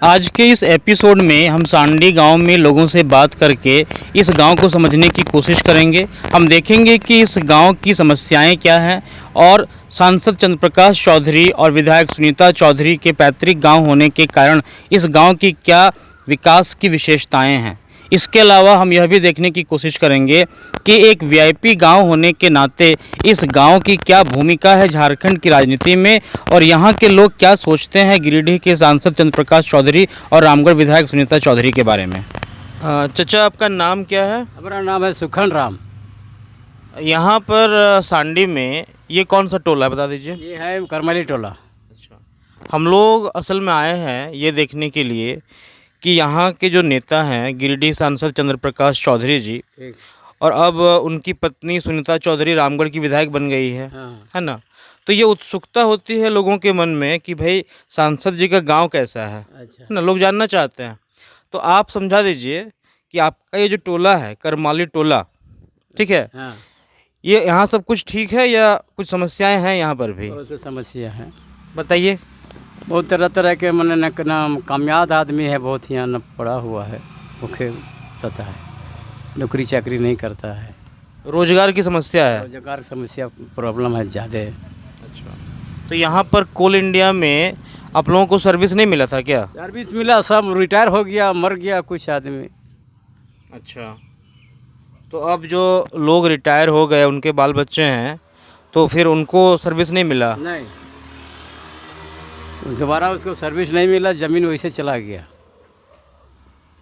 आज के इस एपिसोड में हम सांडी गांव में लोगों से बात करके इस गांव को समझने की कोशिश करेंगे। हम देखेंगे कि इस गांव की समस्याएं क्या हैं और सांसद चंद्रप्रकाश चौधरी और विधायक सुनीता चौधरी के पैतृक गांव होने के कारण इस गांव की क्या विकास की विशेषताएं हैं। इसके अलावा हम यह भी देखने की कोशिश करेंगे कि एक वीआईपी गांव होने के नाते इस गांव की क्या भूमिका है झारखंड की राजनीति में और यहां के लोग क्या सोचते हैं गिरिडीह के सांसद चंद्रप्रकाश चौधरी और रामगढ़ विधायक सुनीता चौधरी के बारे में। चाचा, आपका नाम क्या है? हमारा नाम है सुखन राम। यहाँ पर सांडी में ये कौन सा टोला है, बता दीजिए। ये है करमली टोला। अच्छा, हम लोग असल में आए हैं ये देखने के लिए कि यहाँ के जो नेता हैं गिरिडीह सांसद चंद्रप्रकाश चौधरी जी और अब उनकी पत्नी सुनीता चौधरी रामगढ़ की विधायक बन गई है ना। तो ये उत्सुकता होती है लोगों के मन में कि भाई सांसद जी का गांव कैसा है, अच्छा। है ना, लोग जानना चाहते हैं। तो आप समझा दीजिए कि आपका ये जो टोला है करमाली टोला, ठीक है, हाँ। ये यहाँ सब कुछ ठीक है या कुछ समस्याएं हैं यहाँ पर भी? बहुत सी समस्या है, बताइए। बहुत तरह तरह के मन न कामयाब आदमी है, बहुत यहाँ न पड़ा हुआ है, भूखे रहता है, नौकरी चाकरी नहीं करता है, रोजगार की समस्या है। रोजगार की समस्या प्रॉब्लम है ज़्यादा। अच्छा, तो यहाँ पर कोल इंडिया में आप लोगों को सर्विस नहीं मिला था क्या? सर्विस मिला, सब रिटायर हो गया, मर गया कुछ आदमी। अच्छा, तो अब जो लोग रिटायर हो गए उनके बाल बच्चे हैं तो फिर उनको सर्विस नहीं मिला? नहीं, दोबारा उसको सर्विस नहीं मिला, ज़मीन वैसे चला गया।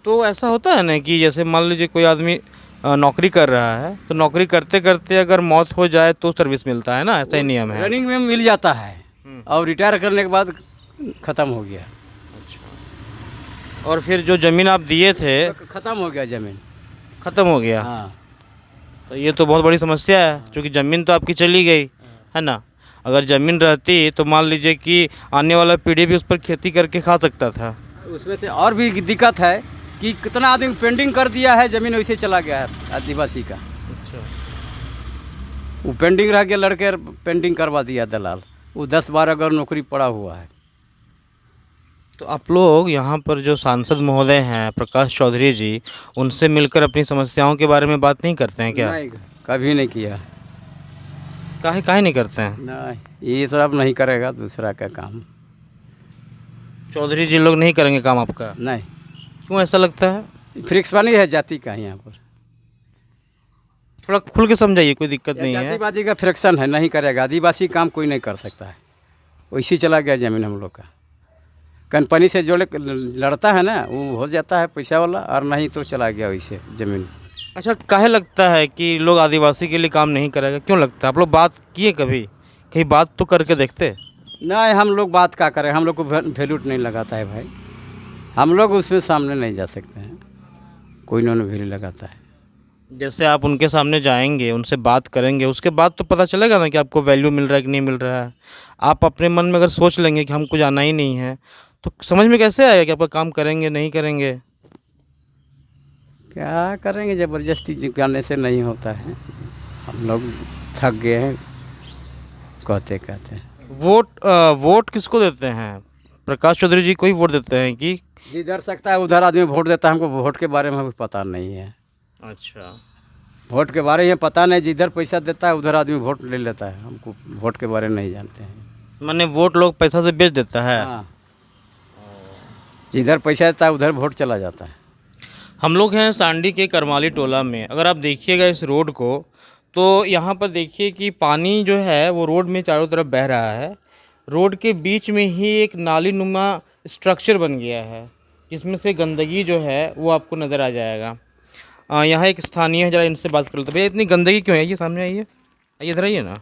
तो ऐसा होता है ना कि जैसे मान लीजिए कोई आदमी नौकरी कर रहा है तो नौकरी करते करते अगर मौत हो जाए तो सर्विस मिलता है ना, ऐसा ही नियम है। रनिंग में मिल जाता है और रिटायर करने के बाद ख़त्म हो गया। अच्छा, और फिर जो ज़मीन आप दिए थे ख़त्म हो गया, ज़मीन ख़त्म हो गया। हाँ। तो ये तो बहुत बड़ी समस्या है क्योंकि ज़मीन तो आपकी चली गई है ना। अगर ज़मीन रहती तो मान लीजिए कि आने वाला पीढ़ी भी उस पर खेती करके खा सकता था। उसमें से और भी दिक्कत है कि कितना आदमी पेंडिंग कर दिया है, ज़मीन वैसे चला गया है आदिवासी का। अच्छा, वो पेंडिंग रह गया, लड़के पेंडिंग करवा दिया दलाल, वो 10-12 अगर नौकरी पड़ा हुआ है। तो आप लोग यहाँ पर जो सांसद महोदय हैं प्रकाश चौधरी जी, उनसे मिलकर अपनी समस्याओं के बारे में बात नहीं करते हैं क्या? नहीं, कभी नहीं किया। काहे नहीं करते हैं? नहीं, ये सब नहीं करेगा दूसरा का काम। चौधरी जी लोग नहीं करेंगे काम आपका? नहीं। क्यों ऐसा लगता है? फिक्स वाली है जाति का यहाँ पर। थोड़ा खुल के समझाइए, कोई दिक्कत नहीं है। जातिवादी का फ्रिक्शन है, नहीं करेगा। आदिवासी काम कोई नहीं कर सकता है, वैसे चला गया ज़मीन हम लोग का। कंपनी से जोड़े लड़ता है ना, वो हो जाता है पैसा वाला, और नहीं तो चला गया वैसे ज़मीन। अच्छा, काहे लगता है कि लोग आदिवासी के लिए काम नहीं करेगा? क्यों लगता है? आप लोग बात किए कभी? कहीं बात तो करके देखते? नहीं, हम लोग बात क्या करें, हम लोग को वैल्यू नहीं लगाता है भाई, हम लोग उसमें सामने नहीं जा सकते हैं, कोई ना वैल्यू लगाता है। जैसे आप उनके सामने जाएंगे, उनसे बात करेंगे, उसके बाद तो पता चलेगा ना कि आपको वैल्यू मिल रहा है कि नहीं मिल रहा है। आप अपने मन में अगर सोच लेंगे कि हमको जाना ही नहीं है तो समझ में कैसे आएगा कि आपका काम करेंगे नहीं करेंगे? क्या करेंगे, ज़बरदस्ती जाने से नहीं होता है, हम लोग थक गए हैं कहते कहते। वोट किसको देते हैं? प्रकाश चौधरी जी को ही वोट देते हैं कि जिधर सकता है उधर आदमी वोट देता है? हमको वोट के बारे में पता नहीं है। अच्छा, वोट के बारे में पता नहीं, जिधर पैसा देता है उधर आदमी वोट ले लेता है, हमको वोट के बारे में नहीं जानते हैं। माने वोट लोग पैसा से बेच देता है? हाँ, जिधर पैसा देता है उधर वोट चला जाता है। हम लोग हैं सांडी के करमाली टोला में। अगर आप देखिएगा इस रोड को तो यहाँ पर देखिए कि पानी जो है वो रोड में चारों तरफ बह रहा है। रोड के बीच में ही एक नाली नुमा स्ट्रक्चर बन गया है जिसमें से गंदगी जो है वो आपको नज़र आ जाएगा। यहाँ एक स्थानीय है, जरा इनसे बात कर लेते हैं। भैया, इतनी गंदगी क्यों है? ये सामने आइए, आइए इधर आइए ना।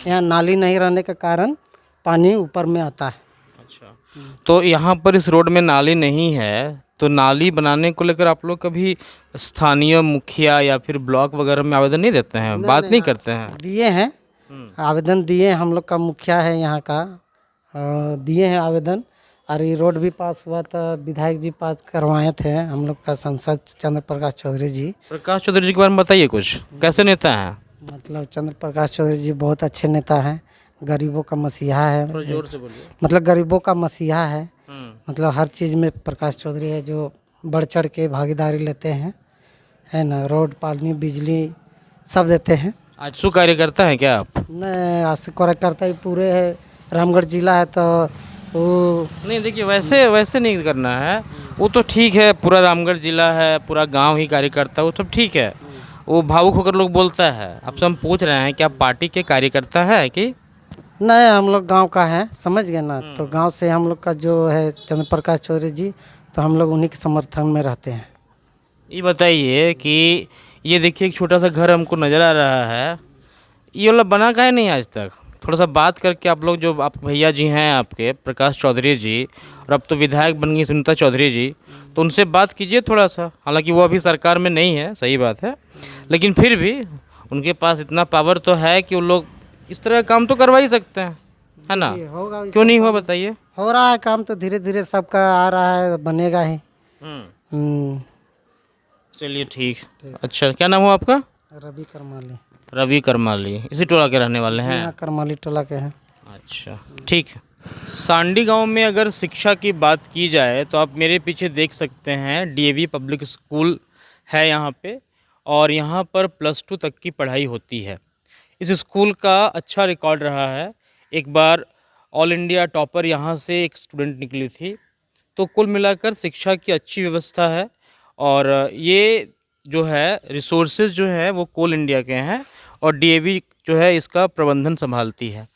यहाँ नाली नहीं रहने के कारण पानी ऊपर में आता है। अच्छा, तो यहाँ पर इस रोड में नाली नहीं है तो नाली बनाने को लेकर आप लोग कभी स्थानीय मुखिया या फिर ब्लॉक वगैरह में आवेदन नहीं देते हैं? बात नहीं करते हैं? दिए हैं, आवेदन दिए, हम लोग का मुखिया है यहाँ का, दिए हैं आवेदन। और ये रोड भी पास हुआ था, विधायक जी पास करवाए थे हम लोग का सांसद चंद्रप्रकाश चौधरी जी। प्रकाश चौधरी जी के बारे में बताइए कुछ, कैसे नेता हैं? मतलब चंद्रप्रकाश चौधरी जी बहुत अच्छे नेता हैं, गरीबों का मसीहा है। थोड़ा जोर से बोलिए। मतलब गरीबों का मसीहा है, मतलब हर चीज़ में प्रकाश चौधरी है जो बढ़ चढ़ के भागीदारी लेते हैं, है ना। रोड, पानी, बिजली सब देते हैं। आजसू कार्यकर्ता है क्या आप? नहीं, आशिक कार्यकर्ता ही पूरे है। रामगढ़ जिला है तो वो नहीं देखिए, वैसे वैसे नहीं करना है। वो तो ठीक है, पूरा रामगढ़ जिला है, पूरा गांव ही कार्यकर्ता, वो सब ठीक है। वो भावुक होकर लोग बोलता है। आपसे हम पूछ रहे हैं कि आप पार्टी के कार्यकर्ता है कि? नहीं, हम लोग गांव का है, समझ गए ना। तो गांव से हम लोग का जो है चंद्र प्रकाश चौधरी जी, तो हम लोग उन्हीं के समर्थन में रहते हैं। ये बताइए कि ये देखिए एक छोटा सा घर हमको नज़र आ रहा है, ये वाला बना का है नहीं आज तक? थोड़ा सा बात करके आप लोग, जो आप भैया जी हैं आपके प्रकाश चौधरी जी, और अब तो विधायक बन गई सुनीता चौधरी जी, तो उनसे बात कीजिए थोड़ा सा। हालांकि वो अभी सरकार में नहीं है, सही बात है, लेकिन फिर भी उनके पास इतना पावर तो है कि वो लोग इस तरह का काम तो करवा ही सकते हैं, है ना? होगा, क्यों नहीं हुआ बताइए? हो रहा है काम, तो धीरे धीरे सबका आ रहा है, बनेगा ही। चलिए ठीक। अच्छा, क्या नाम हुआ आपका? रवि करमाली। रवि करमाली, इसी टोला के रहने वाले हैं? यहाँ करमाली टोला के हैं। अच्छा, ठीक है। सांडी गांव में अगर शिक्षा की बात की जाए तो आप मेरे पीछे देख सकते हैं डीएवी पब्लिक स्कूल है यहाँ पे, और यहाँ पर +2 तक की पढ़ाई होती है। इस स्कूल का अच्छा रिकॉर्ड रहा है। एक बार ऑल इंडिया टॉपर यहाँ से एक स्टूडेंट निकली थी। तो कुल मिलाकर शिक्षा की अच्छी व्यवस्था है, और ये जो है रिसोर्सेज जो है वो कोल इंडिया के हैं, और डीएवी जो है इसका प्रबंधन संभालती है।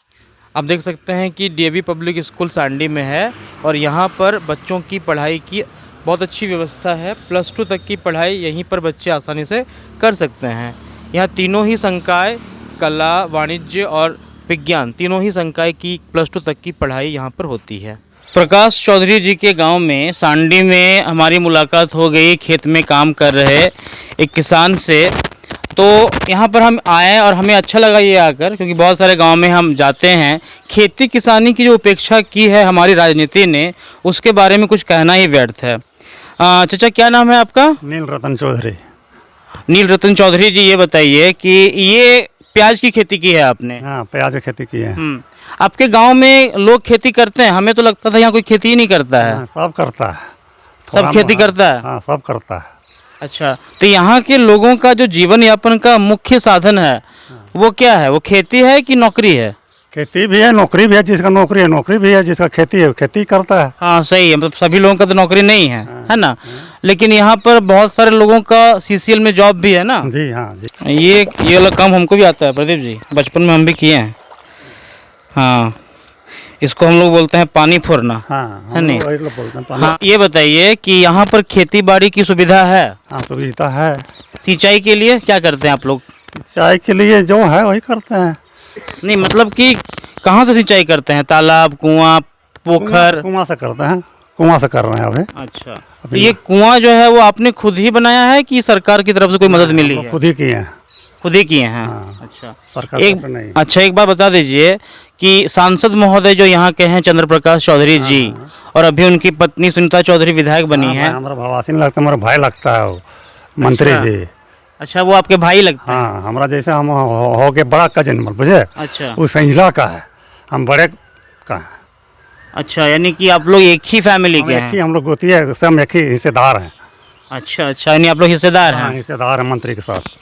आप देख सकते हैं कि डीएवी पब्लिक स्कूल सांडी में है, और यहाँ पर बच्चों की पढ़ाई की बहुत अच्छी व्यवस्था है। +2 तक की पढ़ाई यहीं पर बच्चे आसानी से कर सकते हैं। यहाँ तीनों ही संकाय, कला, वाणिज्य और विज्ञान, तीनों ही संकाय की +2 तक की पढ़ाई यहाँ पर होती है। प्रकाश चौधरी जी के गांव में सांडी में हमारी मुलाकात हो गई खेत में काम कर रहे एक किसान से। तो यहाँ पर हम आए और हमें अच्छा लगा ये आकर, क्योंकि बहुत सारे गांव में हम जाते हैं, खेती किसानी की जो उपेक्षा की है हमारी राजनीति ने, उसके बारे में कुछ कहना ही व्यर्थ है। चाचा, क्या नाम है आपका? नील रतन चौधरी। नील रतन चौधरी जी, ये बताइए कि ये प्याज की खेती की है आपने? हाँ, प्याज की खेती की है। आपके गांव में लोग खेती करते हैं? हमें तो लगता था यहाँ कोई खेती ही नहीं करता है। हाँ, सब करता है। सब खेती करता है? हाँ, सब करता है। अच्छा, तो यहाँ के लोगों का जो जीवन यापन का मुख्य साधन है वो क्या है? वो खेती है कि नौकरी है? खेती भी है, नौकरी भी है। जिसका नौकरी है नौकरी भी है, जिसका खेती है वो खेती करता है। हाँ सही है, मतलब सभी लोगों का तो नौकरी नहीं है ना। लेकिन यहाँ पर बहुत सारे लोगों का सीसीएल में जॉब भी है ना। जी हाँ जी। ये वाला काम हमको भी आता है प्रदीप जी, बचपन में हम भी किए हैं। हाँ, इसको हम लोग बोलते हैं पानी फोड़ना, हाँ, है नहीं? वही लोग बोलते हैं पानी। हाँ, ये बताइए कि यहाँ पर खेती बाड़ी की सुविधा है? हाँ, सुविधा है। सिंचाई के लिए क्या करते हैं आप लोग? सिंचाई के लिए जो है वही करते हैं। नहीं, मतलब कि कहाँ से सिंचाई करते हैं? तालाब, कुआं, पोखर? कुआं से करते हैं, कुआं से कर रहे हैं अभी। अच्छा, तो ये कुआं जो है वो आपने खुद ही बनाया है कि सरकार की तरफ से कोई मदद मिली है? खुद ही किए हैं। खुद ही किए हैं? हाँ, अच्छा, सरकार एक नहीं। अच्छा एक बात बता दीजिए कि सांसद महोदय जो यहाँ के हैं चंद्र प्रकाश चौधरी जी, और अभी उनकी पत्नी सुनीता चौधरी विधायक बनी है। हमारा भवासी नहीं लगता, हमारा भाई लगता है वो मंत्री जी। अच्छा, वो आपके भाई लगते हैं? हाँ, हमारा जैसे हम हो गए बड़ा कजन, बुझे? अच्छा, वो संजला का है, हम बड़े का है। अच्छा, यानी कि आप लोग एक ही फैमिली के एक ही हैं? हम लोग गोती है, सब एक ही हिस्सेदार हैं। अच्छा अच्छा, यानी आप लोग हिस्सेदार हाँ, हैं? हिस्सेदार हैं मंत्री के साथ।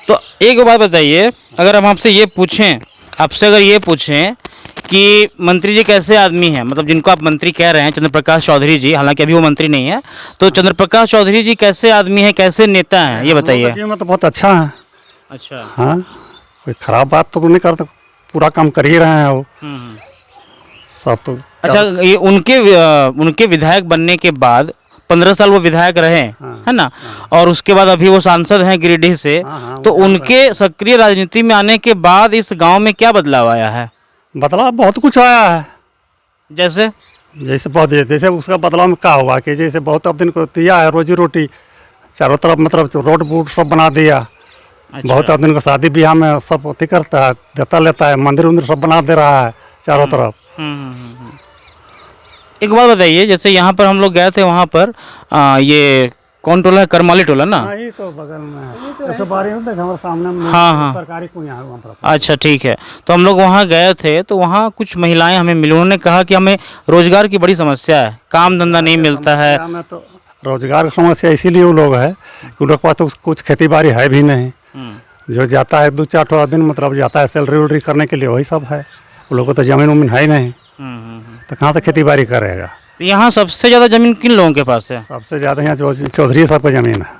तो एक बात बताइए, अगर हम आपसे ये पूछें, आपसे अगर ये पूछें कि मंत्री जी कैसे आदमी हैं, मतलब जिनको आप मंत्री कह रहे हैं चंद्र प्रकाश चौधरी जी, हालांकि अभी वो मंत्री नहीं है, तो चंद्र प्रकाश चौधरी जी कैसे आदमी हैं, कैसे नेता हैं, ये बताइए। जीवन में तो बहुत अच्छा है। अच्छा। हाँ, कोई खराब बात तो नहीं करते, पूरा काम कर ही रहे हैं वो सब तो। अच्छा, ये उनके विधायक बनने के बाद 15 साल वो विधायक रहे, है ना, और उसके बाद अभी वो सांसद हैं गिरिडीह से। तो उनके सक्रिय राजनीति में आने के बाद इस गांव में क्या बदलाव आया है? बदलाव बहुत कुछ आया है। जैसे जैसे उसका बदलाव में क्या हुआ कि जैसे बहुत अब दिन को दिया है, रोजी रोटी चारों तरफ, मतलब रोड वोड सब बना दिया। अच्छा। बहुत अब दिन को शादी ब्याह में सब अथी करता है, देता लेता है, मंदिर उंदिर सब बना दे रहा है चारों तरफ। एक बात बताइए, जैसे यहाँ पर हम लोग गए थे, वहाँ पर ये कौन टोला है? करमाली टोला ना? हाँ, ये तो बगल में है। जैसे बारी होता है हमारे सामने में हाँ, हाँ। सरकारी कुआं है वहाँ पर। अच्छा ठीक है। तो हम लोग वहाँ गए थे तो वहाँ कुछ महिलाएं हमें मिली, उन्होंने कहा कि हमें रोजगार की बड़ी समस्या है, काम धंधा नहीं मिलता है। समस्या में तो रोजगार की समस्या इसीलिए वो लोग है कि उन लोग के पास तो कुछ खेती बाड़ी है भी नहीं। जो जाता है 2-4 दिन मतलब जाता है सैलरी उलरी करने के लिए, वही सब है। उन लोगों को तो जमीन उमीन है ही नहीं, तो कहाँ से खेती बाड़ी करेगा। तो यहाँ सबसे ज़्यादा ज़मीन किन लोगों के पास है? सबसे ज़्यादा यहाँ चौधरी साहब की ज़मीन है।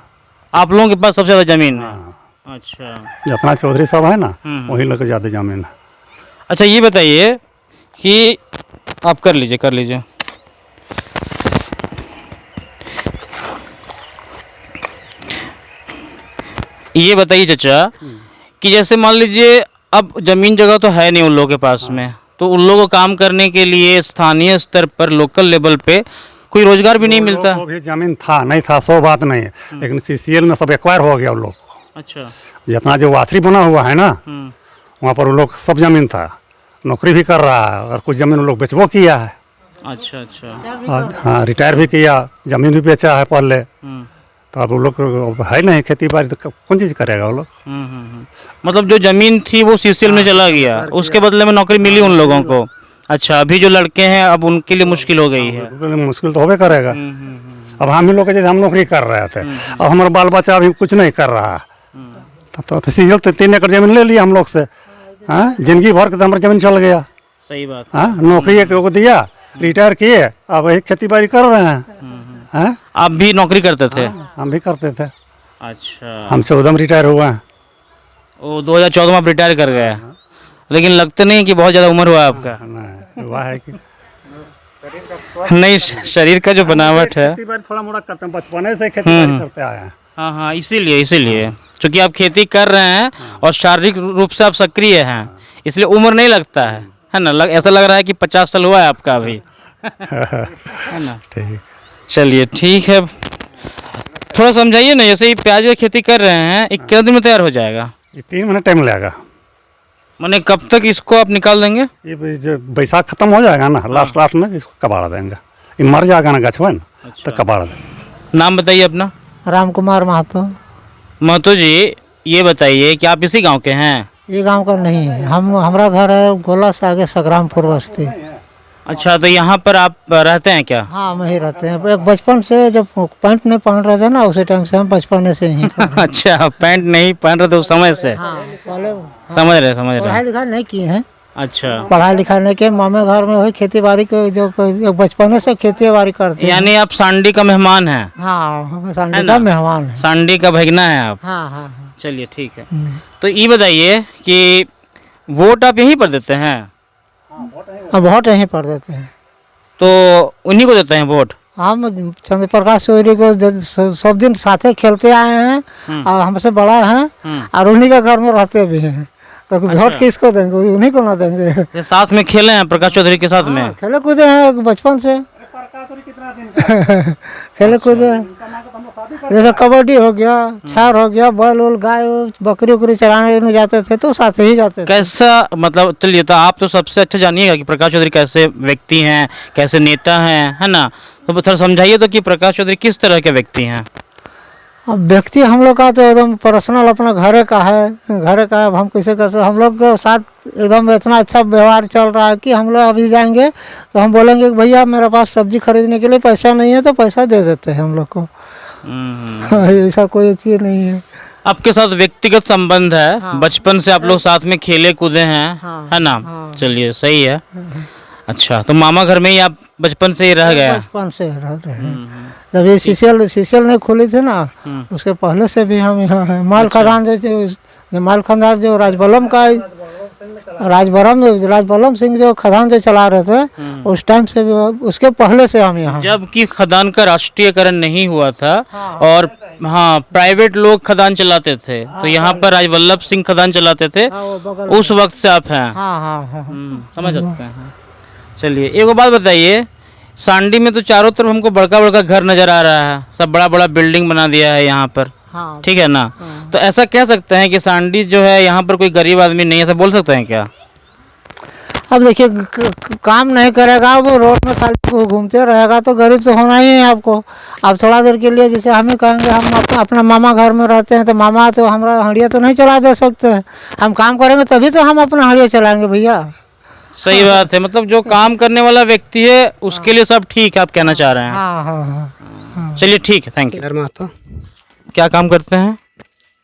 आप लोगों के पास सबसे ज़्यादा ज़मीन है? अच्छा। जितना चौधरी साहब है ना, वही लोग को ज़्यादा ज़मीन है। अच्छा ये बताइए कि आप कर लीजिए। ये बताइए चाचा कि जैसे मान लीजिए अब ज़मीन जगह तो है नहीं उन लोगों के पास में, तो उन लोगों को काम करने के लिए स्थानीय स्तर पर लोकल लेवल पे कोई रोजगार भी नहीं मिलता? वो भी ज़मीन था नहीं था सो बात नहीं है, लेकिन CCL में सब एक्वायर हो गया उन लोग को। अच्छा। जितना जो वाथरी बना हुआ है ना, वहाँ पर उन लोग सब ज़मीन था, नौकरी भी कर रहा है और कुछ ज़मीन उन लोग बेचबो किया है। अच्छा। हाँ, रिटायर भी किया, ज़मीन भी बेचा है पहले। तो अब वो लोग है नहीं खेती बाड़ी, तो कौन चीज़ करेगा वो लोग। मतलब जो ज़मीन थी वो CCL में चला गया, उसके बदले में नौकरी मिली उन लोगों को। अच्छा, अभी जो लड़के हैं अब उनके लिए मुश्किल हो गई है। मुश्किल तो होबे करेगा। अब हम ही लोग के जैसे हम नौकरी कर रहे थे, अब हमारा बाल बच्चा अभी कुछ नहीं कर रहा है। तो CCL तो 3 एकड़ ज़मीन ले लिया हम लोग से। हाँ, जिंदगी भर के तो हमारा ज़मीन चल गया। सही बात। हाँ, नौकरी एक को दिया, रिटायर किए, अब वही खेती बाड़ी कर रहे हैं। हाँ, आप भी नौकरी करते थे? हम भी करते थे। अच्छा। हम 14 में रिटायर हुए हैं। वो 2014 में आप रिटायर कर गए, लेकिन लगता नहीं कि बहुत ज़्यादा उम्र हुआ आपका। नहीं, हुआ है कि नहीं, शरीर का जो बनावट है। खेती बाड़ी थोड़ा मोड़ा करते हैं, बचपने से खेती बाड़ी करते आए हैं। हाँ, इसीलिए क्योंकि आप खेती कर रहे हैं और शारीरिक रूप से आप सक्रिय हैं, इसलिए उम्र नहीं लगता है ना? ऐसा लग रहा है कि 50 साल हुआ है आपका अभी, है ना? ठीक, चलिए ठीक है। थोड़ा समझाइए ना, जैसे ये प्याज की खेती कर रहे हैं, ये कितने दिन में तैयार हो जाएगा? ये 3 महीने टाइम लगेगा। माने कब तक इसको आप निकाल देंगे? ये जो बैसाख खत्म हो जाएगा ना, लास्ट में इसको कबाड़ देंगे। ये मर जाएगा ना गछवन, तो कबाड़ देंगे। नाम बताइए अपना। राम कुमार महतो जी, ये बताइए कि आप इसी गांव के हैं? ये गांव का नहीं है, हमारा घर है गोला से आगे संग्रामपुर बस्ती। अच्छा, तो यहाँ पर आप रहते हैं क्या? हाँ, हम ही रहते हैं। एक बचपन से जब पैंट नहीं पहन रहे थे ना, उसी टाइम से हम बचपन से ही अच्छा, पैंट नहीं पहन रहे थे उस समय से? हाँ, पहले समझ रहे। पढ़ाई लिखाई नहीं किए हैं। अच्छा, पढ़ाई लिखाई नहीं किए, मामे घर में वही खेती बाड़ी के जो बचपन से खेती बाड़ी करते हैं। यानी आप सांडी का मेहमान हैं? हाँ, हम सांडी का मेहमान है। सांडी का भगना है आप? हाँ। चलिए ठीक है। तो ये बताइए कि वोट आप यहीं पर देते हैं? अब वोट यहीं पर देते हैं, तो उन्हीं को देते हैं वोट? हम चंद्र प्रकाश चौधरी को सब दिन साथे खेलते आए हैं और हमसे बड़ा है और उन्हीं के घर में रहते भी हैं। तो वोट किसको देंगे? उन्हीं को ना देंगे। ये साथ में खेले हैं प्रकाश चौधरी के साथ में? खेले कूदे हैं बचपन से। खेले कूदे जैसे कबड्डी हो गया, छार हो गया, बैल उल गाय बकरी उकरी चराने में जाते थे तो साथ ही जाते थे। कैसा मतलब, चलिए तो आप तो सबसे अच्छा जानिएगा कि प्रकाश चौधरी कैसे व्यक्ति हैं, कैसे नेता हैं, है ना? तो थोड़ा समझाइए तो कि प्रकाश चौधरी किस तरह के व्यक्ति हैं? अब व्यक्ति हम लोग का तो एकदम पर्सनल अपना घर का है। अब हम कैसे हम लोग के साथ एकदम इतना अच्छा व्यवहार चल रहा है कि हम लोग अभी जाएंगे तो हम बोलेंगे कि भैया मेरे पास सब्जी खरीदने के लिए पैसा नहीं है, तो पैसा दे देते हैं हम लोग को। ऐसा कोई चीज़ नहीं है। आपके साथ व्यक्तिगत संबंध है? हाँ। बचपन से आप लोग साथ में खेले कूदे हैं? हाँ। है ना? हाँ। चलिए सही है। अच्छा, तो मामा घर में ही आप बचपन से ही रह गए? बचपन से रह रहे हैं। जब ये सीसीएल नहीं खुली थी ना, उसके पहले से भी हम यहाँ हैं। माल खदान जो राजबलम सिंह जो खदान जो चला रहे थे, उस टाइम से उसके पहले से हम यहाँ। जबकि खदान का राष्ट्रीयकरण नहीं हुआ था और हाँ प्राइवेट लोग खदान चलाते थे, तो यहाँ पर राजवल्लभ सिंह खदान चलाते थे, उस वक्त से आप हैं? समझ सकते हैं। चलिए एक बात बताइए, सांडी में तो चारों तरफ हमको बड़का बड़का घर नज़र आ रहा है, सब बड़ा बड़ा बिल्डिंग बना दिया है यहाँ पर। हाँ। ठीक है ना? तो ऐसा कह सकते हैं कि सांडी जो है यहाँ पर कोई गरीब आदमी नहीं है, ऐसा बोल सकते हैं क्या? अब देखिए काम नहीं करेगा, वो रोड में खाली घूमते रहेगा तो गरीब तो होना ही है आपको। अब थोड़ा देर के लिए जैसे हमें कहेंगे हम अपना मामा घर में रहते हैं तो मामा तो हमारा हड़िया तो नहीं चला दे सकते हैं, हम काम करेंगे तभी तो हम अपना हड़िया चलाएंगे भैया। सही बात है, मतलब जो काम करने वाला व्यक्ति है उसके लिए सब ठीक है, आप कहना चाह रहे हैं। हाँ हाँ हाँ। चलिए ठीक है, थैंक यू। निर्मा तो क्या काम करते हैं?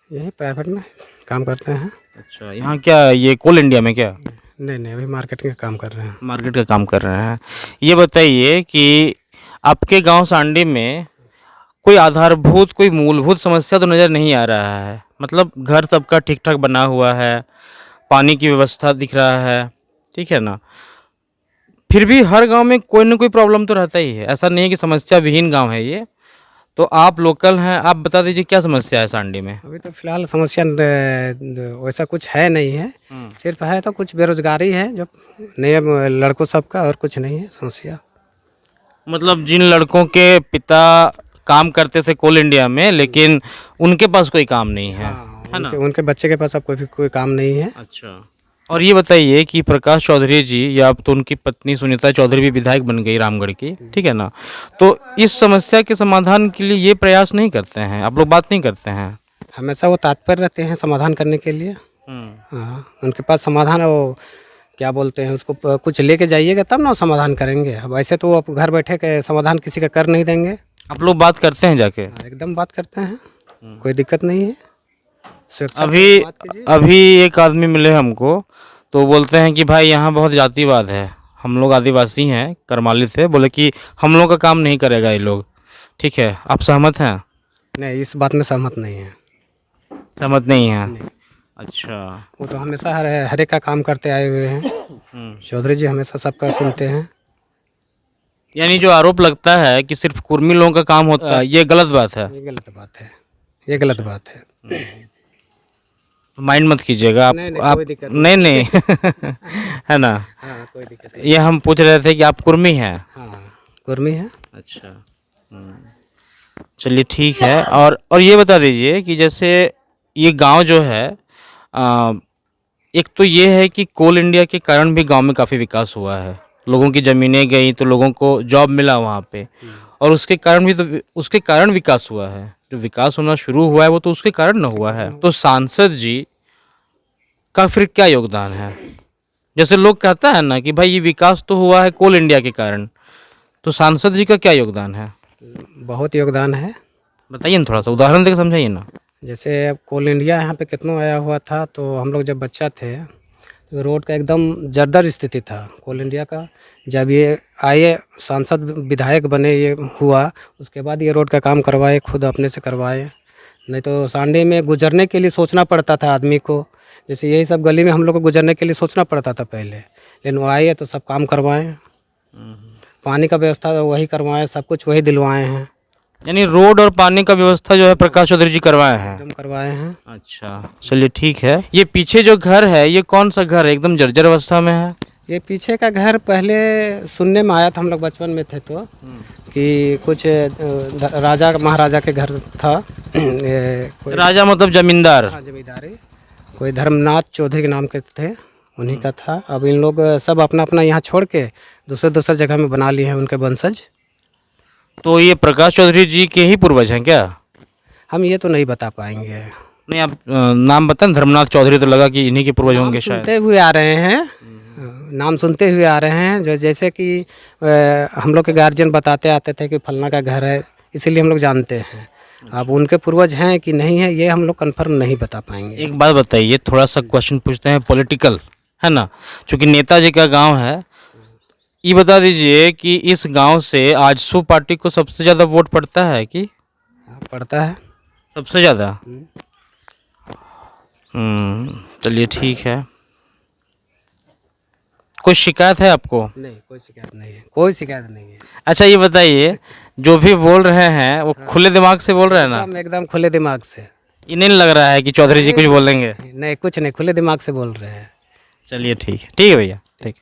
यही प्राइवेट में काम करते हैं। अच्छा, यहाँ क्या ये कोल इंडिया में क्या नहीं अभी मार्केटिंग का काम कर रहे हैं। मार्केट का काम कर रहे हैं? ये बताइए कि आपके गांव सांडी में कोई आधारभूत कोई मूलभूत समस्या तो नज़र नहीं आ रहा है? मतलब घर सबका ठीक ठाक बना हुआ है, पानी की व्यवस्था दिख रहा है, ठीक है ना? फिर भी हर गांव में कोई ना कोई प्रॉब्लम तो रहता ही है, ऐसा नहीं है कि समस्या विहीन गांव है ये। तो आप लोकल हैं, आप बता दीजिए क्या समस्या है सांडी में? अभी तो फिलहाल समस्या वैसा कुछ है नहीं है, सिर्फ है तो कुछ बेरोजगारी है जो नए लड़कों सबका, और कुछ नहीं है समस्या। मतलब जिन लड़कों के पिता काम करते थे कोल इंडिया में, लेकिन उनके पास कोई काम नहीं है, है ना? उनके बच्चे के पास अब कोई काम नहीं है। अच्छा, और ये बताइए कि प्रकाश चौधरी जी या अब तो उनकी पत्नी सुनीता चौधरी भी विधायक बन गई रामगढ़ की, ठीक है ना? तो इस समस्या के समाधान के लिए ये प्रयास नहीं करते हैं, आप लोग बात नहीं करते हैं? हमेशा वो तत्पर रहते हैं समाधान करने के लिए। हाँ, उनके पास समाधान है, वो क्या बोलते हैं उसको, कुछ लेके जाइएगा तब ना वो समाधान करेंगे। अब ऐसे तो वो घर बैठे के समाधान किसी का कर नहीं देंगे। आप लोग बात करते हैं जाके? एकदम बात करते हैं, कोई दिक्कत नहीं है। अभी एक आदमी मिले हमको, तो बोलते हैं कि भाई यहाँ बहुत जातिवाद है, हम लोग आदिवासी हैं करमाली से, बोले कि हम लोग का काम नहीं करेगा ये लोग, ठीक है? आप सहमत हैं? नहीं, इस बात में सहमत नहीं है। सहमत नहीं हैं? अच्छा, वो तो हमेशा हर एक का काम करते आए हुए हैं। चौधरी जी हमेशा सबका सुनते हैं। यानी जो आरोप लगता है कि सिर्फ कुर्मी लोगों का काम होता है, ये गलत बात है? ये गलत बात है, ये गलत बात है। माइंड मत कीजिएगा आप। कोई दिक्कत नहीं है ना? हाँ, कोई दिक्कत नहीं। ये हम पूछ रहे थे कि आप कुर्मी हैं? हाँ, कुर्मी है। अच्छा, चलिए ठीक है। और ये बता दीजिए कि जैसे ये गांव जो है, एक तो ये है कि कोल इंडिया के कारण भी गांव में काफ़ी विकास हुआ है, लोगों की ज़मीनें गई तो लोगों को जॉब मिला वहाँ पे, और उसके कारण विकास हुआ है। जो विकास होना शुरू हुआ है वो तो उसके कारण न हुआ है। तो सांसद जी का फिर क्या योगदान है? जैसे लोग कहता है ना कि भाई ये विकास तो हुआ है कोल इंडिया के कारण, तो सांसद जी का क्या योगदान है? बहुत योगदान है। बताइए ना, थोड़ा सा उदाहरण देकर समझाइए ना। जैसे अब कोल इंडिया यहाँ पे कितना आया हुआ था, तो हम लोग जब बच्चा थे तो रोड का एकदम जर्जर स्थिति था कोल इंडिया का। जब ये आए सांसद विधायक बने, ये हुआ, उसके बाद ये रोड का काम करवाए, खुद अपने से करवाए। नहीं तो सांडी में गुजरने के लिए सोचना पड़ता था आदमी को, जैसे यही सब गली में हम लोग को गुजरने के लिए सोचना पड़ता था पहले, लेकिन वो आए तो सब काम करवाएं, पानी का व्यवस्था वही करवाएं, सब कुछ वही दिलवाए हैं। यानी रोड और पानी का व्यवस्था जो है प्रकाश चौधरी जी करवाए हैं? एकदम करवाए हैं। अच्छा, चलिए ठीक है। ये पीछे जो घर है ये कौन सा घर है, एकदम जर्जर अवस्था में है? ये पीछे का घर पहले सुनने में आया था, हम लोग बचपन में थे तो, कि कुछ राजा महाराजा के घर था। राजा मतलब जमींदार? हाँ, जमींदारी, कोई धर्मनाथ चौधरी के नाम के थे, उन्हीं का था। अब इन लोग सब अपना अपना यहाँ छोड़ के दूसरे जगह में बना लिए हैं उनके वंशज। तो ये प्रकाश चौधरी जी के ही पूर्वज हैं क्या? हम ये तो नहीं बता पाएंगे। नहीं, आप नाम बताएं। धर्मनाथ चौधरी तो लगा कि इन्हीं के पूर्वज होंगे शायद। सुनते हुए आ रहे हैं, नाम सुनते हुए आ रहे हैं, जो जैसे कि हम लोग के गार्जियन बताते आते थे कि फलना का घर है, इसीलिए हम लोग जानते हैं। अब उनके पूर्वज हैं कि नहीं है ये हम लोग कन्फर्म नहीं बता पाएंगे। एक बात बताइए, थोड़ा सा क्वेश्चन पूछते हैं पॉलिटिकल, है ना, क्योंकि नेताजी का गांव है। ये बता दीजिए कि इस गांव से आजसू पार्टी को सबसे ज़्यादा वोट पड़ता है कि? हाँ, पड़ता है सबसे ज़्यादा। चलिए ठीक है। कोई शिकायत है आपको? नहीं, कोई शिकायत नहीं है, कोई शिकायत नहीं है। अच्छा, ये बताइए, जो भी बोल रहे हैं वो खुले दिमाग से बोल रहे हैं ना? एकदम खुले दिमाग से। ये नहीं लग रहा है कि चौधरी जी कुछ बोलेंगे? नहीं, कुछ नहीं, खुले दिमाग से बोल रहे हैं। चलिए ठीक है, ठीक है भैया, ठीक।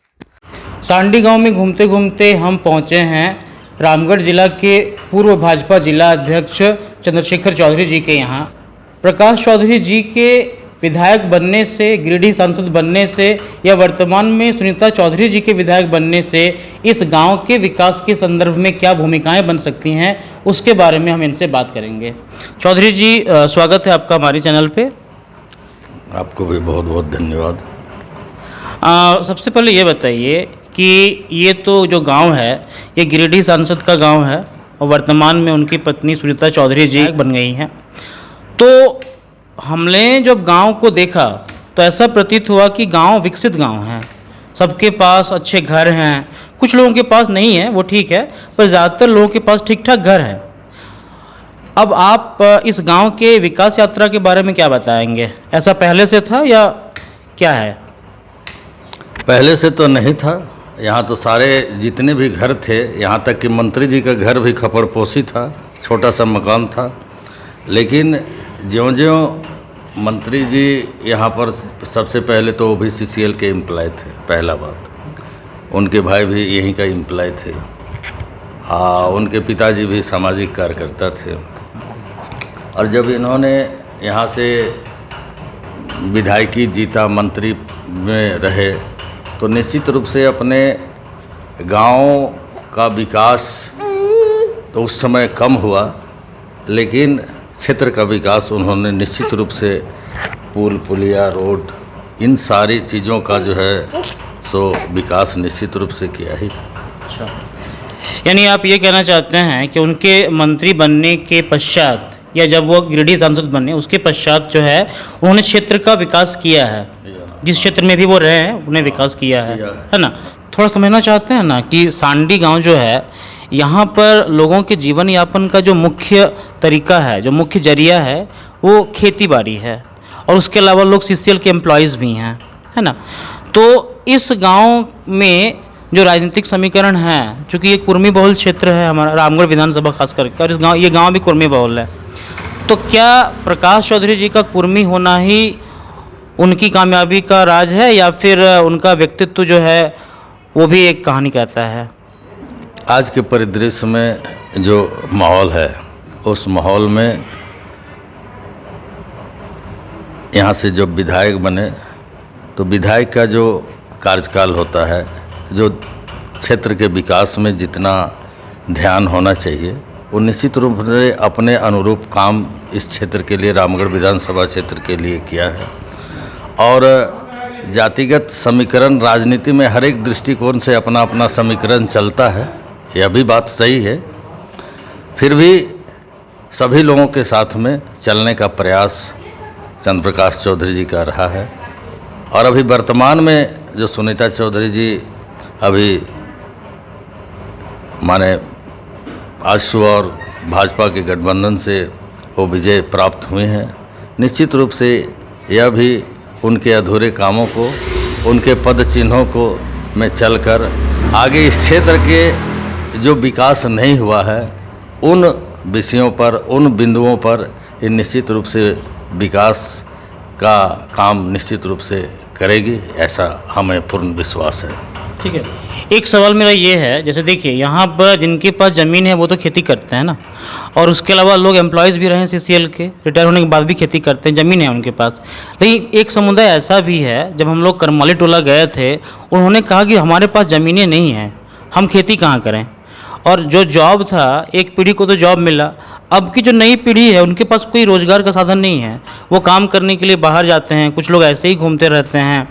सांडी गांव में घूमते घूमते हम पहुंचे हैं रामगढ़ जिला के पूर्व भाजपा जिला अध्यक्ष चंद्रशेखर चौधरी जी के यहाँ। प्रकाश चौधरी जी के विधायक बनने से, गिरिडीह सांसद बनने से या वर्तमान में सुनीता चौधरी जी के विधायक बनने से इस गांव के विकास के संदर्भ में क्या भूमिकाएं बन सकती हैं, उसके बारे में हम इनसे बात करेंगे। चौधरी जी, स्वागत है आपका हमारे चैनल पे। आपको भी बहुत बहुत धन्यवाद। सबसे पहले ये बताइए कि ये तो जो गांव है ये गिरिडीह सांसद का गांव है और वर्तमान में उनकी पत्नी सुनीता चौधरी जी बन गई हैं। तो हमने जब गांव को देखा तो ऐसा प्रतीत हुआ कि गांव विकसित गांव है, सबके पास अच्छे घर हैं, कुछ लोगों के पास नहीं है वो ठीक है, पर ज़्यादातर लोगों के पास ठीक ठाक घर हैं। अब आप इस गांव के विकास यात्रा के बारे में क्या बताएंगे? ऐसा पहले से था या क्या है? पहले से तो नहीं था, यहाँ तो सारे जितने भी घर थे, यहाँ तक कि मंत्री जी का घर भी खपड़पोशी था, छोटा सा मकान था। लेकिन ज्यों-ज्यों मंत्री जी यहाँ पर, सबसे पहले तो वो भी CCL के एम्प्लॉय थे, पहला बात। उनके भाई भी यहीं का एम्प्लॉय थे। उनके पिताजी भी सामाजिक कार्यकर्ता थे। और जब इन्होंने यहाँ से विधायकी जीता, मंत्री में रहे, तो निश्चित रूप से अपने गांव का विकास तो उस समय कम हुआ, लेकिन क्षेत्र का विकास उन्होंने निश्चित रूप से पुल पुलिया रोड इन सारी चीज़ों का जो है सो विकास निश्चित रूप से किया ही था। अच्छा, यानी आप ये कहना चाहते हैं कि उनके मंत्री बनने के पश्चात या जब वो गिरिडीह सांसद बने उसके पश्चात जो है उन्होंने क्षेत्र का विकास किया है, जिस क्षेत्र में भी वो रहे हैं उन्हें विकास किया है ना? थोड़ा समझना चाहते हैं ना कि सांडी गांव जो है, यहाँ पर लोगों के जीवन यापन का जो मुख्य तरीका है, जो मुख्य जरिया है, वो खेती बाड़ी है और उसके अलावा लोग CCL के एम्प्लॉयज़ भी हैं, है ना? तो इस गांव में जो राजनीतिक समीकरण है, चूँकि ये कुर्मी बहुल क्षेत्र है हमारा रामगढ़ विधानसभा खास करके, और ये गाँव भी कुर्मी बहुल है, तो क्या प्रकाश चौधरी जी का कुर्मी होना ही उनकी कामयाबी का राज है या फिर उनका व्यक्तित्व जो है वो भी एक कहानी कहता है? आज के परिदृश्य में जो माहौल है, उस माहौल में यहाँ से जब विधायक बने तो विधायक का जो कार्यकाल होता है, जो क्षेत्र के विकास में जितना ध्यान होना चाहिए, वो निश्चित रूप से अपने अनुरूप काम इस क्षेत्र के लिए, रामगढ़ विधानसभा क्षेत्र के लिए किया है। और जातिगत समीकरण राजनीति में हर एक दृष्टिकोण से अपना अपना समीकरण चलता है, यह भी बात सही है। फिर भी सभी लोगों के साथ में चलने का प्रयास चंद्र प्रकाश चौधरी जी का रहा है। और अभी वर्तमान में जो सुनीता चौधरी जी अभी माने आजसू और भाजपा के गठबंधन से वो विजय प्राप्त हुए हैं, निश्चित रूप से यह भी उनके अधूरे कामों को, उनके पद चिन्हों को में चलकर आगे इस क्षेत्र के जो विकास नहीं हुआ है, उन विषयों पर, उन बिंदुओं पर ये निश्चित रूप से विकास का काम निश्चित रूप से करेगी, ऐसा हमें पूर्ण विश्वास है। ठीक है, एक सवाल मेरा ये है, जैसे देखिए यहाँ पर जिनके पास ज़मीन है वो तो खेती करते हैं ना, और उसके अलावा लोग एम्प्लॉयज़ भी रहे हैं CCL के, रिटायर होने के बाद भी खेती करते हैं, ज़मीन है उनके पास। लेकिन एक समुदाय ऐसा भी है, जब हम लोग करमाली टोला गए थे, उन्होंने कहा कि हमारे पास ज़मीनें नहीं हैं, हम खेती कहाँ करें। और जो जॉब था, एक पीढ़ी को तो जॉब मिला, अब की जो नई पीढ़ी है उनके पास कोई रोज़गार का साधन नहीं है, वो काम करने के लिए बाहर जाते हैं, कुछ लोग ऐसे ही घूमते रहते हैं।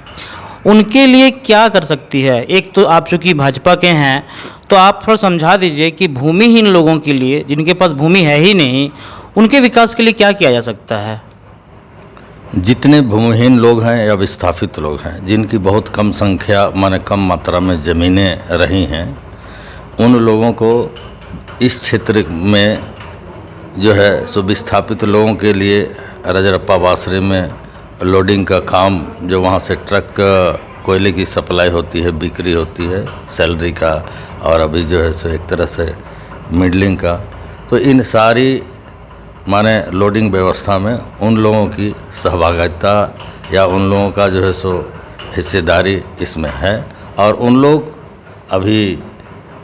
उनके लिए क्या कर सकती है? एक तो आप चूँकि भाजपा के हैं, तो आप थोड़ा समझा दीजिए कि भूमिहीन लोगों के लिए, जिनके पास भूमि है ही नहीं, उनके विकास के लिए क्या किया जा सकता है? जितने भूमिहीन लोग हैं या विस्थापित लोग हैं, जिनकी बहुत कम संख्या माने कम मात्रा में ज़मीनें रही हैं, उन लोगों को इस क्षेत्र में जो है सो विस्थापित लोगों के लिए रजरप्पा बासरे में लोडिंग का काम, जो वहाँ से ट्रक कोयले की सप्लाई होती है, बिक्री होती है, सैलरी का, और अभी जो है सो एक तरह से मिडलिंग का, तो इन सारी माने लोडिंग व्यवस्था में उन लोगों की सहभागिता या उन लोगों का जो है सो हिस्सेदारी इसमें है। और उन लोग अभी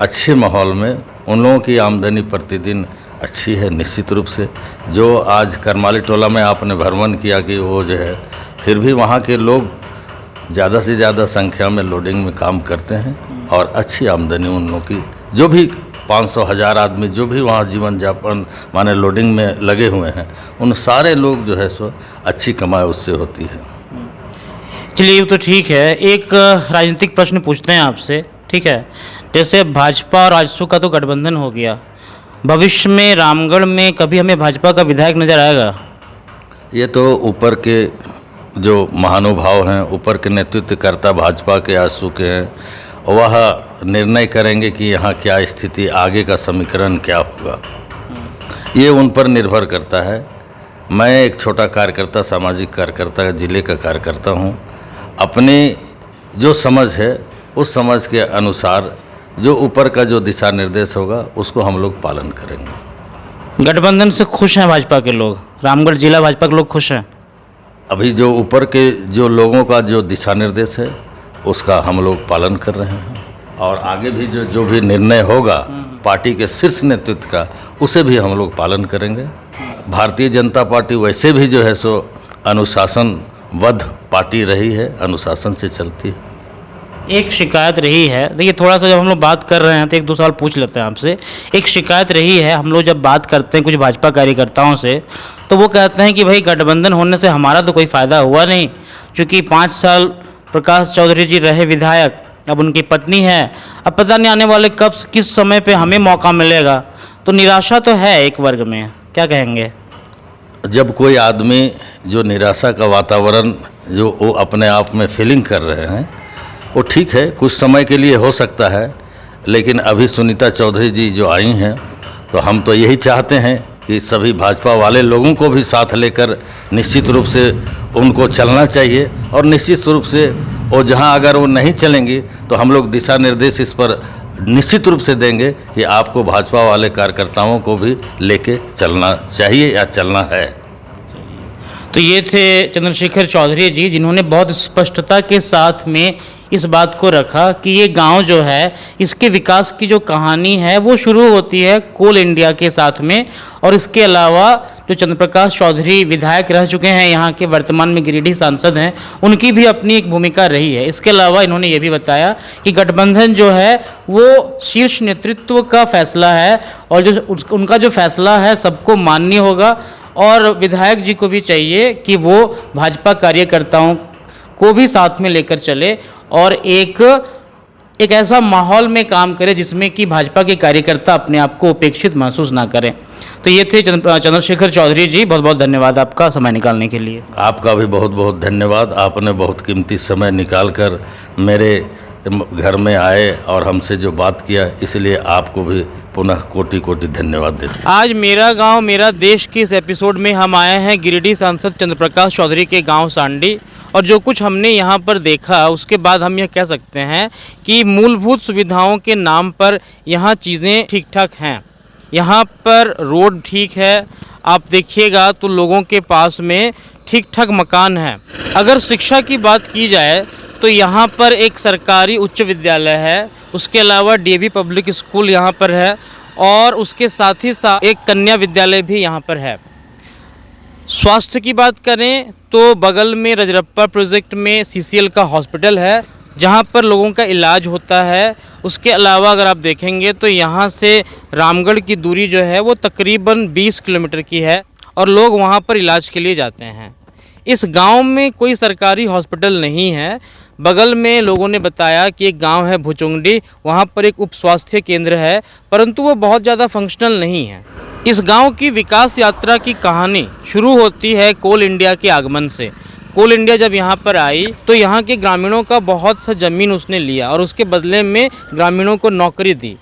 अच्छे माहौल में, उन लोगों की आमदनी प्रतिदिन अच्छी है निश्चित रूप से। जो आज करमाली टोला में आपने भ्रमण किया कि वो जो है फिर भी वहाँ के लोग ज़्यादा से ज़्यादा संख्या में लोडिंग में काम करते हैं और अच्छी आमदनी उन लोगों की, जो भी 500,000 आदमी जो भी वहाँ जीवन यापन माने लोडिंग में लगे हुए हैं, उन सारे लोग जो है सो अच्छी कमाई उससे होती है। चलिए ये तो ठीक है। एक राजनीतिक प्रश्न पूछते हैं आपसे, ठीक है। जैसे भाजपा और आजसू का तो गठबंधन हो गया, भविष्य में रामगढ़ में कभी हमें भाजपा का विधायक नज़र आएगा? ये तो ऊपर के जो महानुभाव हैं, ऊपर के नेतृत्वकर्ता भाजपा के आजसू के हैं, वह निर्णय करेंगे कि यहाँ क्या स्थिति, आगे का समीकरण क्या होगा, ये उन पर निर्भर करता है। मैं एक छोटा कार्यकर्ता, सामाजिक कार्यकर्ता, जिले का कार्यकर्ता हूँ। अपनी जो समझ है उस समझ के अनुसार जो ऊपर का जो दिशा निर्देश होगा उसको हम लोग पालन करेंगे। गठबंधन से खुश हैं भाजपा के लोग? रामगढ़ जिला भाजपा के लोग खुश हैं? अभी जो ऊपर के जो लोगों का जो दिशा निर्देश है उसका हम लोग पालन कर रहे हैं, और आगे भी जो भी निर्णय होगा पार्टी के शीर्ष नेतृत्व का, उसे भी हम लोग पालन करेंगे। भारतीय जनता पार्टी वैसे भी जो है सो अनुशासनबद्ध पार्टी रही है, अनुशासन से चलती है। एक शिकायत रही है, देखिए थोड़ा सा जब हम लोग बात कर रहे हैं तो एक दो सवाल पूछ लेते हैं आपसे। एक शिकायत रही है, हम लोग जब बात करते हैं कुछ भाजपा कार्यकर्ताओं से, तो वो कहते हैं कि भाई गठबंधन होने से हमारा तो कोई फ़ायदा हुआ नहीं, क्योंकि 5 साल प्रकाश चौधरी जी रहे विधायक, अब उनकी पत्नी है, अब पता नहीं आने वाले कब किस समय पे हमें मौका मिलेगा। तो निराशा तो है एक वर्ग में, क्या कहेंगे? जब कोई आदमी जो निराशा का वातावरण जो वो अपने आप में फीलिंग कर रहे हैं, वो ठीक है, कुछ समय के लिए हो सकता है, लेकिन अभी सुनीता चौधरी जी जो आई हैं, तो हम तो यही चाहते हैं कि सभी भाजपा वाले लोगों को भी साथ लेकर निश्चित रूप से उनको चलना चाहिए, और निश्चित रूप से वो जहां अगर वो नहीं चलेंगी तो हम लोग दिशा निर्देश इस पर निश्चित रूप से देंगे कि आपको भाजपा वाले कार्यकर्ताओं को भी लेके चलना चाहिए या चलना है। तो ये थे चंद्रशेखर चौधरी जी, जिन्होंने बहुत स्पष्टता के साथ में इस बात को रखा कि ये गांव जो है, इसके विकास की जो कहानी है वो शुरू होती है कोल इंडिया के साथ में। और इसके अलावा जो चंद्रप्रकाश चौधरी विधायक रह चुके हैं, यहाँ के वर्तमान में गिरिडीह सांसद हैं, उनकी भी अपनी एक भूमिका रही है। इसके अलावा इन्होंने ये भी बताया कि गठबंधन जो है वो शीर्ष नेतृत्व का फैसला है, और जो उनका जो फैसला है सबको मान्य होगा, और विधायक जी को भी चाहिए कि वो भाजपा कार्यकर्ताओं को भी साथ में लेकर चले और एक ऐसा माहौल में काम करे जिसमें कि भाजपा के कार्यकर्ता अपने आप को उपेक्षित महसूस ना करें। तो ये थे चंद्रशेखर चौधरी जी, बहुत बहुत धन्यवाद आपका समय निकालने के लिए। आपका भी बहुत बहुत धन्यवाद, आपने बहुत कीमती समय निकाल कर मेरे घर में आए और हमसे जो बात किया, इसलिए आपको भी पुनः कोटि कोटि धन्यवाद देते हैं। आज मेरा गांव मेरा देश के इस एपिसोड में हम आए हैं गिरिडीह सांसद चंद्रप्रकाश चौधरी के गांव सांडी, और जो कुछ हमने यहां पर देखा उसके बाद हम यह कह सकते हैं कि मूलभूत सुविधाओं के नाम पर यहां चीज़ें ठीक ठाक हैं। यहां पर रोड ठीक है, आप देखिएगा तो लोगों के पास में ठीक ठाक मकान है। अगर शिक्षा की बात की जाए तो यहाँ पर एक सरकारी उच्च विद्यालय है, उसके अलावा डीएवी पब्लिक स्कूल यहाँ पर है, और उसके साथ ही साथ एक कन्या विद्यालय भी यहाँ पर है। स्वास्थ्य की बात करें तो बगल में रजरप्पा प्रोजेक्ट में सीसीएल का हॉस्पिटल है, जहाँ पर लोगों का इलाज होता है। उसके अलावा अगर आप देखेंगे तो यहाँ से रामगढ़ की दूरी जो है वो तकरीबन 20 किलोमीटर की है, और लोग वहाँ पर इलाज के लिए जाते हैं। इस गांव में कोई सरकारी हॉस्पिटल नहीं है। बगल में लोगों ने बताया कि एक गांव है भुचुंगडी, वहाँ पर एक उप स्वास्थ्य केंद्र है, परंतु वो बहुत ज़्यादा फंक्शनल नहीं है। इस गांव की विकास यात्रा की कहानी शुरू होती है कोल इंडिया के आगमन से। कोल इंडिया जब यहाँ पर आई तो यहाँ के ग्रामीणों का बहुत सा ज़मीन उसने लिया और उसके बदले में ग्रामीणों को नौकरी दी।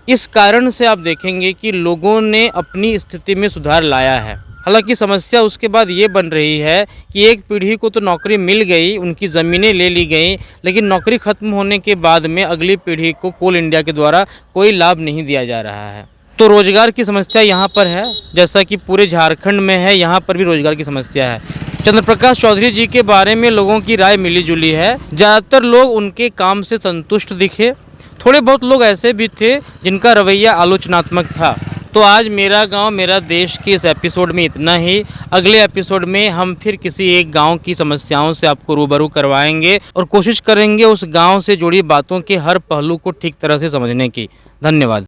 इस कारण से आप देखेंगे कि लोगों ने अपनी स्थिति में सुधार लाया है। हालांकि समस्या उसके बाद ये बन रही है कि एक पीढ़ी को तो नौकरी मिल गई, उनकी ज़मीनें ले ली गई, लेकिन नौकरी ख़त्म होने के बाद में अगली पीढ़ी को कोल इंडिया के द्वारा कोई लाभ नहीं दिया जा रहा है। तो रोज़गार की समस्या यहाँ पर है, जैसा कि पूरे झारखंड में है, यहाँ पर भी रोज़गार की समस्या है। चंद्रप्रकाश चौधरी जी के बारे में लोगों की राय मिली जुली है। ज़्यादातर लोग उनके काम से संतुष्ट दिखे, थोड़े बहुत लोग ऐसे भी थे जिनका रवैया आलोचनात्मक था। तो आज मेरा गांव मेरा देश के इस एपिसोड में इतना ही। अगले एपिसोड में हम फिर किसी एक गांव की समस्याओं से आपको रूबरू करवाएंगे और कोशिश करेंगे उस गांव से जुड़ी बातों के हर पहलू को ठीक तरह से समझने की। धन्यवाद।